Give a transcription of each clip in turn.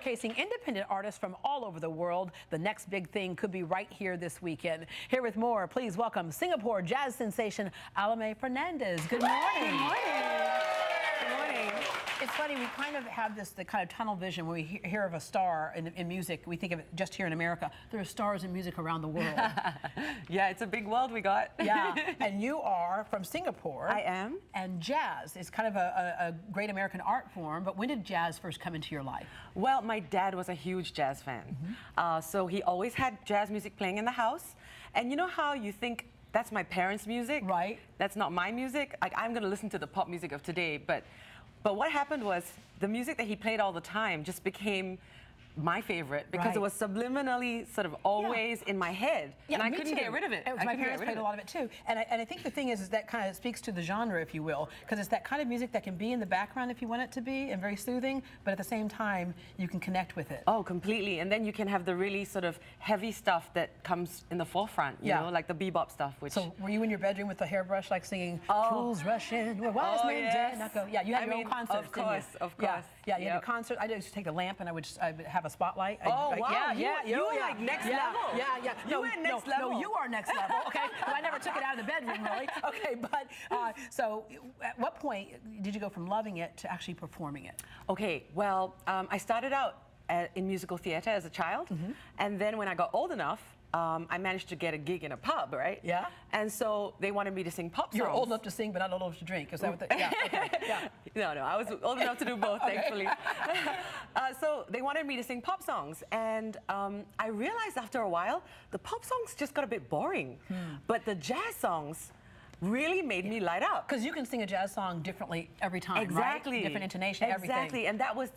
showcasing independent artists from all over the world. The next big thing could be right here this weekend. Here with more, please welcome Singapore jazz sensation Alemay Fernandez. Good morning. Good morning. Good morning. It's funny, we kind of have the kind of tunnel vision when we hear of a star in music. We think of it just here in America. There are stars in music around the world. Yeah, it's a big world we got. Yeah, and you are from Singapore. I am. And jazz is kind of a great American art form, but when did jazz first come into your life? Well, my dad was a huge jazz fan. So he always had jazz music playing in the house. And you know how you think, that's my parents' music? Right. That's not my music? Like, I'm going to listen to the pop music of today. But what happened was the music that he played all the time just became my favorite because it was subliminally sort of always in my head, and I couldn't get rid of it. My parents played a lot of it too, and I think the thing is that kind of speaks to the genre, if you will, because it's that kind of music that can be in the background if you want it to be, and very soothing, but at the same time you can connect with it. Oh, completely. And then you can have the really sort of heavy stuff that comes in the forefront, you know, like the bebop stuff. Which So were you in your bedroom with the hairbrush, like singing "Fools Rush In, Where Wise Men Dare Not Go"? Yeah, you had your own concerts, of course, didn't you? Yeah, you had your concert. I used to take a lamp and I would have a spotlight. Oh, wow. You were like next level. Yeah. You went next level. No, you are next level, okay? Well, I never took it out of the bedroom, really. Okay, but so at what point did you go from loving it to actually performing it? Okay, well, I started out in musical theater as a child, and then when I got old enough, I managed to get a gig in a pub, right? Yeah. And so they wanted me to sing pop songs. You're old enough to sing, but not old enough to drink. Is that what the... Yeah, okay, yeah. No, I was old enough to do both, thankfully. So they wanted me to sing pop songs, and I realized after a while, the pop songs just got a bit boring. But the jazz songs really made me light up. Because you can sing a jazz song differently every time, exactly. Right? Different intonation, everything. Exactly, and that was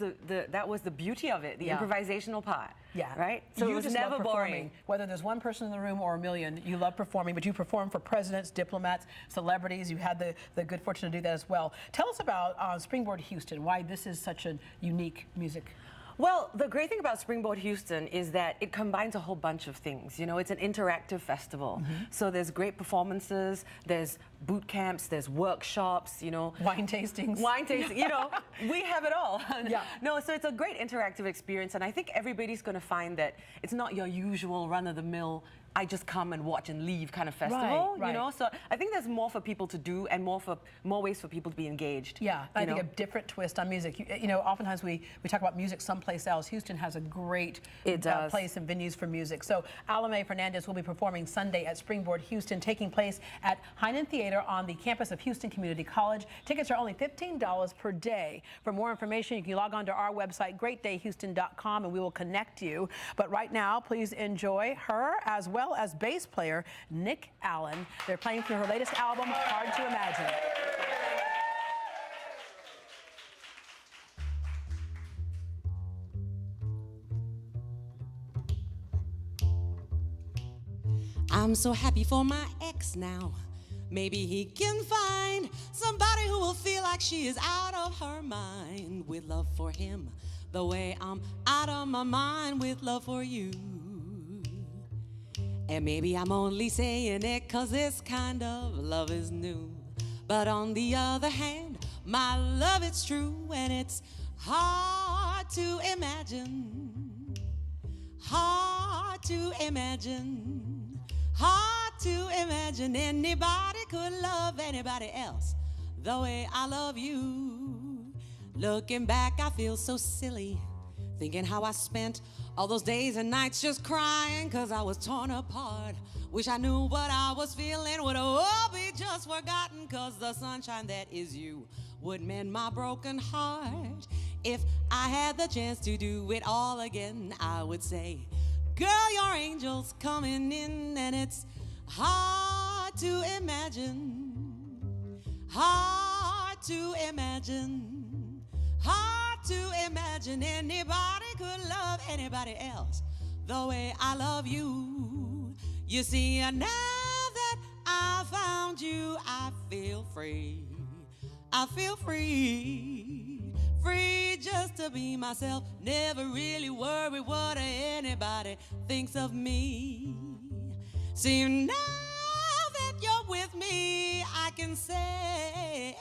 the beauty of it, the improvisational part. Yeah. Right? So it was never boring. Whether there's one person in the room or a million, you love performing, but you perform for presidents, diplomats, celebrities. You had the good fortune to do that as well. Tell us about Springboard Houston, why this is such a unique music. Well, the great thing about Springboard Houston is that it combines a whole bunch of things. You know, it's an interactive festival. So there's great performances, there's boot camps, there's workshops, you know. Wine tastings. Wine tasting, you know, we have it all. Yeah. No, so it's a great interactive experience, and I think everybody's going to find that it's not your usual run-of-the-mill, I just come and watch and leave kind of festival, you know? So I think there's more for people to do and more ways for people to be engaged. Yeah, I think a different twist on music. You know, oftentimes we talk about music someplace else. Houston has a great place and venues for music. So Alemay Fernandez will be performing Sunday at Springboard Houston, taking place at Heynen Theater on the campus of Houston Community College. Tickets are only $15 per day. For more information, you can log on to our website, greatdayhouston.com, and we will connect you. But right now, please enjoy her as well as bass player Nick Allen. They're playing through her latest album, Hard to Imagine. I'm so happy for my ex now. Maybe he can find somebody who will feel like she is out of her mind with love for him, the way I'm out of my mind with love for you. And maybe I'm only saying it 'cause this kind of love is new. But on the other hand, my love is true, and it's hard to imagine. Hard to imagine. Hard to imagine anybody could love anybody else the way I love you. Looking back, I feel so silly, thinking how I spent all those days and nights just crying 'cause I was torn apart. Wish I knew what I was feeling would all be just forgotten, 'cause the sunshine that is you would mend my broken heart. If I had the chance to do it all again, I would say, girl, your angel's coming in, and it's hard to imagine. Hard to imagine. Hard to imagine anybody could love anybody else the way I love you. You see, now that I found you, I feel free. I feel free. Free just to be myself. Never really worry what anybody thinks of me. See, now that you're with me, I can say,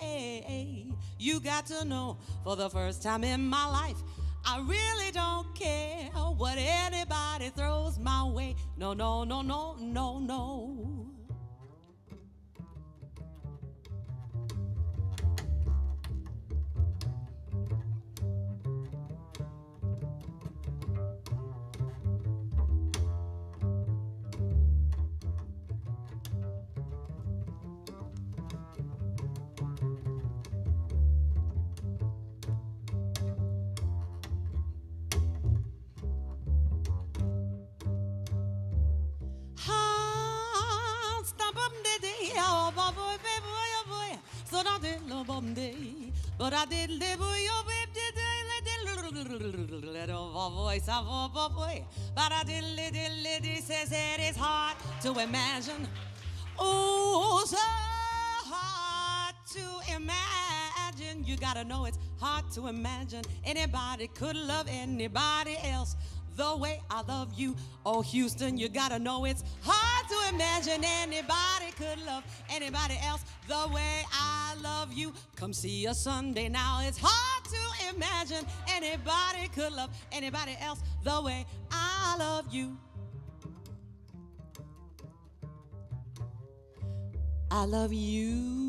you got to know, for the first time in my life, I I really don't care what anybody throws my way. No, no, no, no, no, no. But I did live with your voice of a boy. But I did says it is hard to imagine. Oh, so hard to imagine. You gotta know it's hard to imagine anybody could love anybody else the way I love you. Oh, Houston, you gotta know it's hard to imagine anybody could love anybody else the way I love you. Come see us Sunday now. It's hard to imagine anybody could love anybody else the way I love you. I love you.